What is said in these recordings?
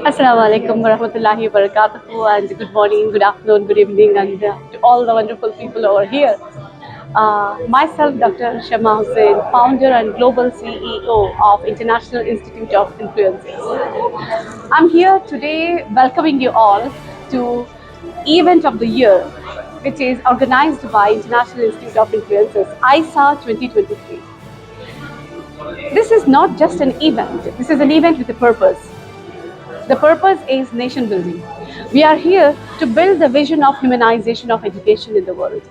Assalamu alaikum warahmatullahi wabarakatuh, and good morning, good afternoon, good evening, and to all the wonderful people over here. Myself, Dr. Shama Hussain, founder and global CEO of International Institute of Influencers. I'm here today welcoming you all to Event of the Year, which is organized by International Institute of Influencers, ISA 2023. This is not just an event, this is an event with a purpose. The purpose is nation building. We are here to build the vision of humanization of education in the world.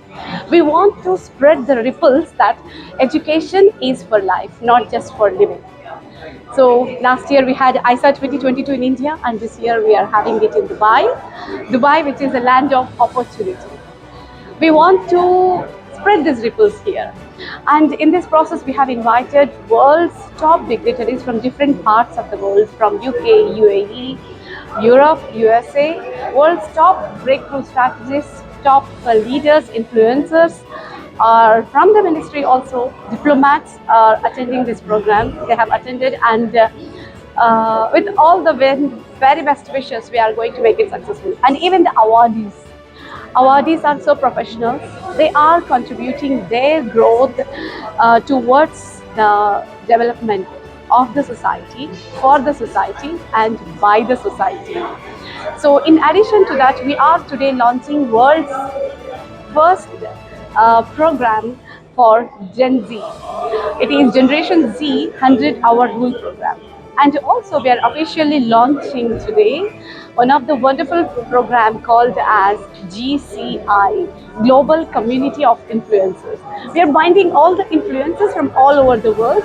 We want to spread the ripples that education is for life, not just for living. So last year we had ISA 2022 in India, and this year we are having it in Dubai. Dubai, which is a land of opportunity. We want to spread these ripples here. And in this process, we have invited world's top dignitaries from different parts of the world, from UK, UAE, Europe, USA, world's top breakthrough strategists, top leaders, influencers, are from the ministry also. Diplomats are attending this program. They have attended, and with all the very best wishes, we are going to make it successful. And even the awardees. Awardees are so professional. They are contributing their growth towards the development of the society, for the society, and by the society. So, in addition to that, we are today launching world's first program for Gen Z. It is Generation Z 100-hour rule program. And also we are officially launching today one of the wonderful program called as GCI, Global Community of Influencers. We are binding all the influencers from all over the world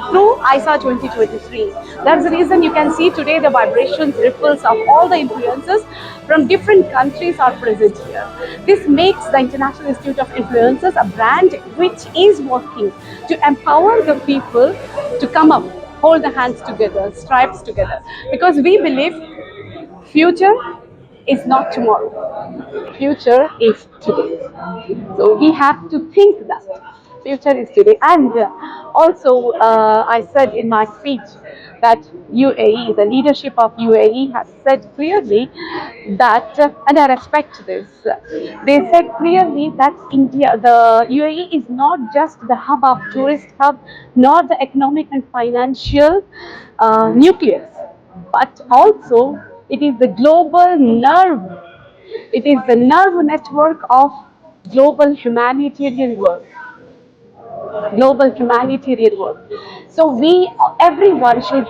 through ISA 2023. That's the reason you can see today the vibrations, ripples of all the influencers from different countries are present here. This makes the International Institute of Influencers a brand which is working to empower the people to come up, hold the hands together, strives together. Because we believe future is not tomorrow. Future is today. So we have to think that future is today. And also, I said in my speech that UAE, the leadership of UAE, has said clearly that, and I respect this. They said clearly that India, the UAE, is not just the hub of tourist hub, nor the economic and financial nucleus, but also it is the global nerve. It is the nerve network of global humanitarian work. Global humanitarian work. So everyone should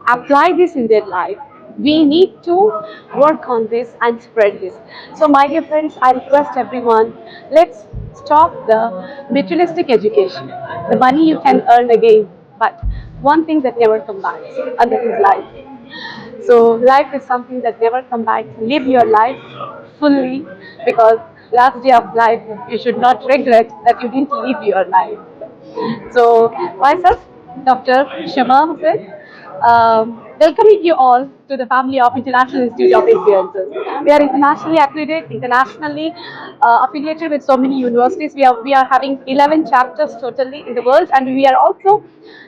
apply this in their life. We need to work on this and spread this. So my dear friends, I request everyone, let's stop the materialistic education. The money you can earn again, but one thing that never comes back, and that is life. So life is something that never comes back. Live your life fully, because last day of life you should not regret that you didn't live your life. So myself, Dr. Shama Hussain, welcoming you all to the family of International Institute of Influencers. We are internationally accredited, internationally affiliated with so many universities. We are having 11 chapters totally in the world, and we are also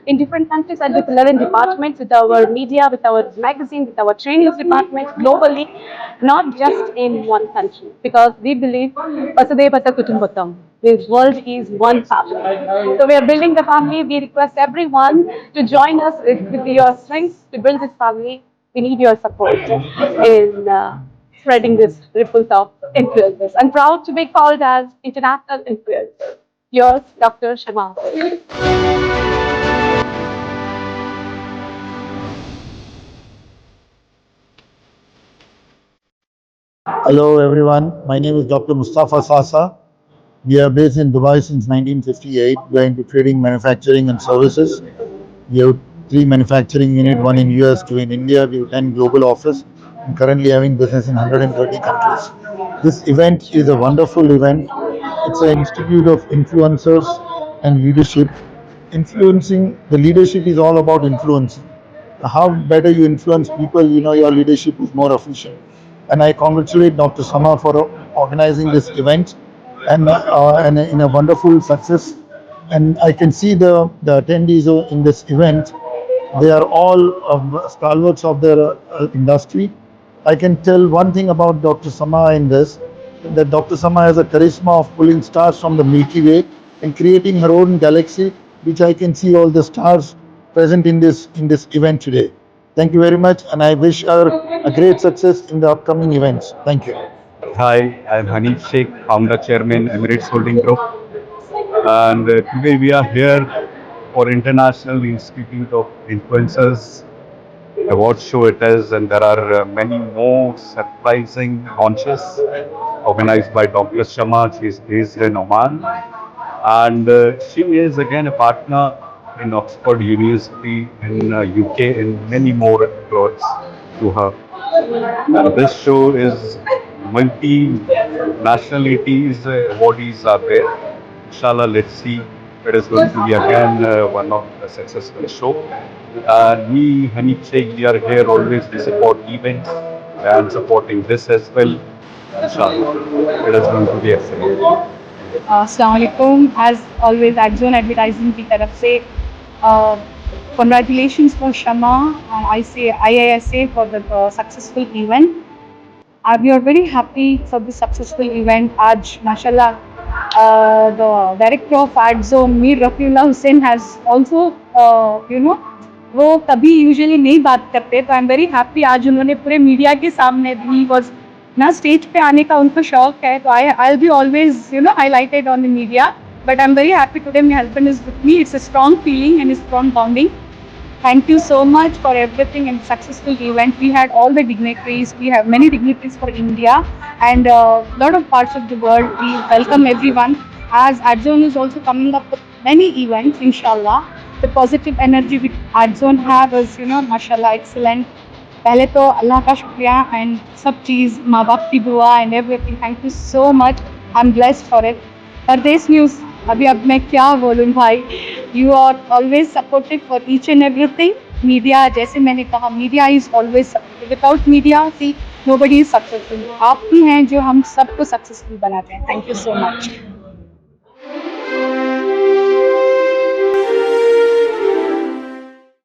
in different countries and with 11 departments, with our media, with our magazine, with our trainings departments globally, not just in one country, because we believe Vasudevata Kutumbatam. This world is one family. So we are building the family. We request everyone to join us with your strength to build this family. We need your support in spreading this ripples of influencers. I'm proud to be called as International Influencer. Yours, Dr. Shama. Hello everyone, my name is Dr. Mustafa Sasa. We are based in Dubai since 1958. We are into trading, manufacturing and services. We have three manufacturing units, one in US, two in India. We have 10 global office and currently having business in 130 countries. This event is a wonderful event. It's an institute of influencers and leadership. Influencing, the leadership is all about influencing. How better you influence people, your leadership is more efficient. And I congratulate Dr. Sama for organizing this event and in a wonderful success. And I can see the attendees in this event. They are all stalwarts of their industry. I can tell one thing about Dr. Sama in this, that Dr. Sama has a charisma of pulling stars from the Milky Way and creating her own galaxy, which I can see all the stars present in this event today. Thank you very much, and I wish her a great success in the upcoming events. Thank you. Hi, I'm Hanif Sheikh, founder chairman, Emirates Holding Group. And today we are here for International Institute of Influencers award show it is, and there are many more surprising launches organized by Dr. Shama. She is based in Oman, and she is again a partner in Oxford University in UK and many more applauds to her. This show is multi-nationalities, awardees are there. Inshallah, let's see. It is going to be again one of the successful show. We, Hanif Sheikh, we are here always to support events and supporting this as well. Inshallah, it is going to be excellent. अस्सलाम वालेकुम as always एडजोन advertising की तरफ से congratulations for Shama I say IISA for the successful event. We are very happy for this successful event. आज माशाल्लाह the director of Art Zone Mir Rafiullah Hussain has also वो कभी usually नहीं बात करते, तो आई एम वेरी हैप्पी आज उन्होंने पूरे मीडिया के सामने ही वॉज ना स्टेज पे आने का उनको शौक है, तो I will be always highlighted on the media, but I am very happy today my husband is with me. It's a strong feeling and strong bonding. Thank you so much for everything and successful event. We had all the dignitaries. We have many dignitaries for India and a lot of parts of the world. We welcome everyone. As Adzone is also coming up with many events, inshallah. The positive energy which Adzone have is, mashallah, excellent. पहले तो अल्लाह का शुक्रिया and सब चीज़ माँ बाप की दुआ and everything. Thank you so much. I am blessed for it. Pardesh news अभी अब मैं क्या बोलूँ भाई. You are always supportive for each and everything. Media, जैसे मैंने कहा, media is always supportive. Without media see nobody is successful. आप ही हैं जो हम सबको सक्सेसफुल बनाते हैं. Thank you so much.